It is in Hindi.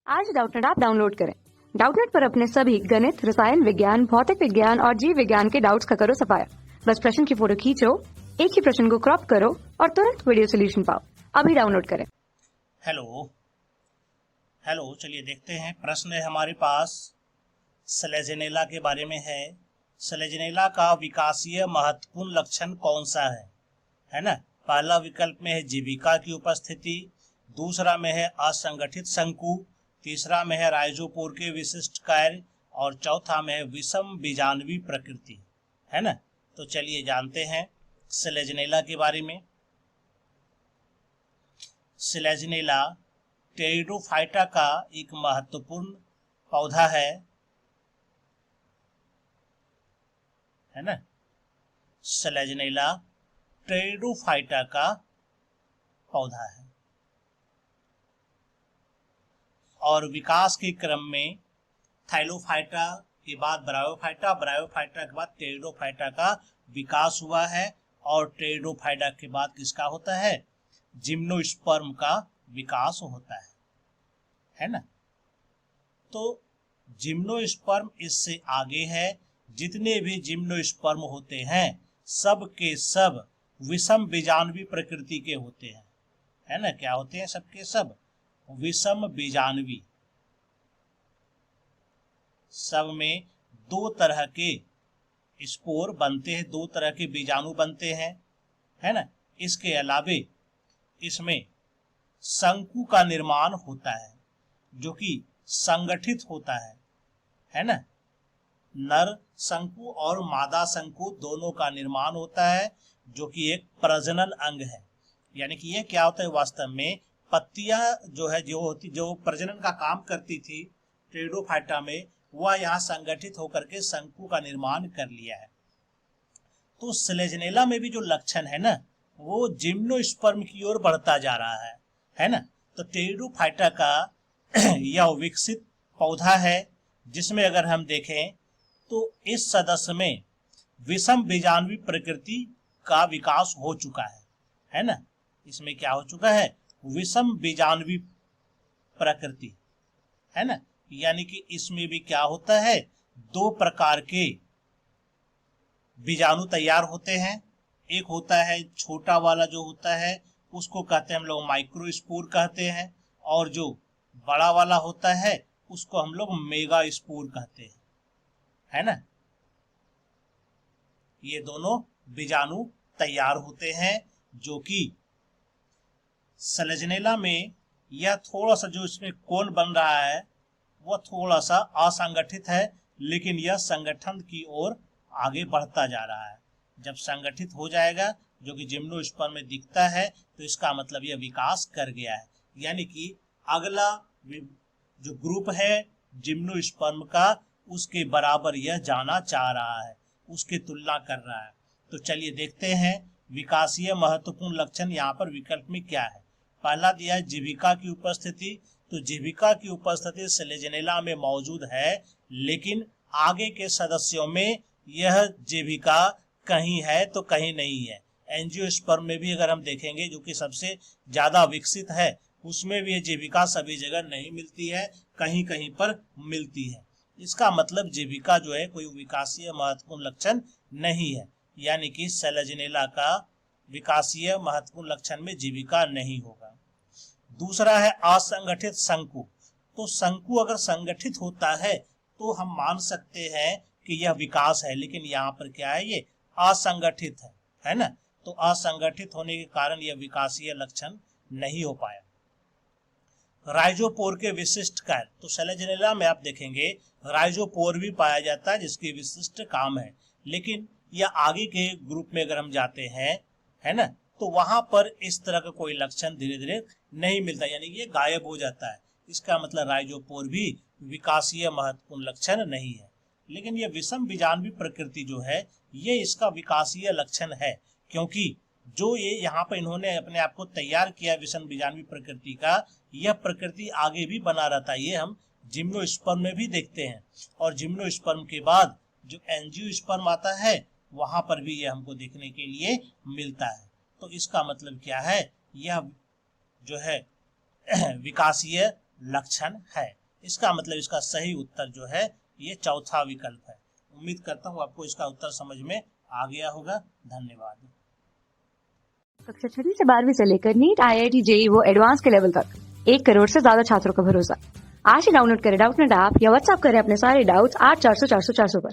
आज डाउटनेट ऐप डाउनलोड करें। डाउटनेट पर अपने सभी गणित, रसायन विज्ञान, भौतिक विज्ञान और जीव विज्ञान के डाउट्स का करो सफाया। बस प्रश्न की फोटो खींचो, एक ही प्रश्न को क्रॉप करो और तुरंत वीडियो सोल्यूशन पाओ। अभी डाउनलोड करें। हेलो चलिए देखते हैं। प्रश्न है हमारे पास सेलेजेनेला के बारे में है। सेलेजेनेला का विकासीय महत्वपूर्ण लक्षण कौन सा है ना। पहला विकल्प में है जीविका की उपस्थिति, दूसरा में है असंगठित शंकु, तीसरा में है राइजोपोर के विशिष्ट कार्य और चौथा में है विषम बीजाणवी प्रकृति, है ना। तो चलिए जानते हैं सेलेजेनेला के बारे में। सेलेजेनेला टेरिडोफाइटा का एक महत्वपूर्ण पौधा है ना। सेलेजेनेला टेरिडोफाइटा का पौधा है और विकास के क्रम में थाइलोफाइटा के बाद ब्रायोफाइटा, ब्रायोफाइटा के बाद टेरिडोफाइटा का विकास हुआ है और टेरिडोफाइटा के बाद किसका होता है, जिम्नोस्पर्म का विकास होता है ना। तो जिम्नोस्पर्म इससे आगे है। जितने भी जिम्नोस्पर्म होते हैं सब के सब विषम बीजाणवी प्रकृति के होते हैं, है ना। क्या होते हैं, सबके सब विषम बीजाणवी। सब में दो तरह के स्पोर बनते हैं, दो तरह के बीजाणु बनते हैं, है ना। इसके अलावे इसमें शंकु का निर्माण होता है जो कि संगठित होता है ना। नर शंकु और मादा शंकु दोनों का निर्माण होता है जो कि एक प्रजनन अंग है। यानी कि ये क्या होता है, वास्तव में पत्तियां जो प्रजनन का काम करती थी टेरिडोफाइटा में, वह यहाँ संगठित होकर के शंकु का निर्माण कर लिया है। तो सेलेजेनेला में भी जो लक्षण है ना, वो जिम्नोस्पर्म की ओर बढ़ता जा रहा है ना। तो टेरिडोफाइटा का यह विकसित पौधा है जिसमें अगर हम देखें तो इस सदस्य में विषम बीजाणवी प्रकृति का विकास हो चुका है ना। इसमें क्या हो चुका है, विषम बीजाणवी प्रकृति, है ना। यानी कि इसमें भी क्या होता है, दो प्रकार के बीजाणु तैयार होते हैं। एक होता है छोटा वाला जो होता है उसको कहते हैं हम लोग माइक्रोस्पोर कहते हैं, और जो बड़ा वाला होता है उसको हम लोग मेगा स्पोर कहते हैं, है ना। ये दोनों बीजाणु तैयार होते हैं जो कि सेलेजेनेला में यह थोड़ा सा जो इसमें कोन बन रहा है वह थोड़ा सा असंगठित है, लेकिन यह संगठन की ओर आगे बढ़ता जा रहा है। जब संगठित हो जाएगा जो कि जिम्नोस्पर्म में दिखता है तो इसका मतलब यह विकास कर गया है। यानी कि अगला जो ग्रुप है जिम्नोस्पर्म का उसके बराबर यह जाना चाह रहा है, उसकी तुलना कर रहा है। तो चलिए देखते हैं विकासीय महत्वपूर्ण लक्षण यहाँ पर विकल्प में क्या है। पहला दिया है जीविका की उपस्थिति। तो जीविका की उपस्थिति सेलेजेनेला में मौजूद है, लेकिन आगे के सदस्यों में यह जीविका कहीं है तो कहीं नहीं है। एंजियोस्पर्म में भी अगर हम देखेंगे जो कि सबसे ज्यादा विकसित है, उसमें भी जीविका सभी जगह नहीं मिलती है, कहीं कहीं पर मिलती है। इसका मतलब जीविका जो है कोई विकासीय महत्वपूर्ण लक्षण नहीं है। यानी कि सेलेजेनेला का विकासीय महत्वपूर्ण लक्षण में जीविका नहीं होगा। दूसरा है असंगठित शंकु। तो शंकु अगर संगठित होता है तो हम मान सकते हैं कि यह विकास है, लेकिन यहाँ पर क्या है, ये असंगठित है ना। तो असंगठित होने के कारण यह विकासीय लक्षण नहीं हो पाया। राइजोपोर के विशिष्ट कार्य। तो सेलेजेनेला में आप देखेंगे राइजोपोर भी पाया जाता है जिसके विशिष्ट काम है, लेकिन यह आगे के ग्रुप में अगर हम जाते हैं, है ना, तो वहां पर इस तरह का कोई लक्षण धीरे धीरे नहीं मिलता, यानी ये गायब हो जाता है। इसका मतलब राइजोपोर भी विकासीय महत्वपूर्ण लक्षण नहीं है। लेकिन यह विषम बीजाणवी प्रकृति जो है ये इसका विकासीय लक्षण है, क्योंकि जो ये यहाँ पर इन्होंने अपने आप को तैयार किया विषम बीजाणवी प्रकृति का, यह प्रकृति आगे भी बना रहता है। ये हम जिम्नोस्पर्म में भी देखते हैं, और जिम्नोस्पर्म के बाद जो एंजियोस्पर्म आता है वहां पर भी ये हमको देखने के लिए मिलता है। तो इसका मतलब क्या है, यह जो है विकासीय लक्षण है। इसका मतलब इसका सही उत्तर जो है ये चौथा विकल्प है। उम्मीद करता हूँ आपको इसका उत्तर समझ में आ गया होगा। धन्यवाद। कक्षा 6 से 12वीं से लेकर नीट, IIT, JEE वो एडवांस के लेवल तक 1 करोड़ से ज्यादा छात्रों का भरोसा। आज ही डाउनलोड करें डाउटनेट ऐप या व्हाट्सएप करें अपने सारे डाउट्स 8400 400 400 पर।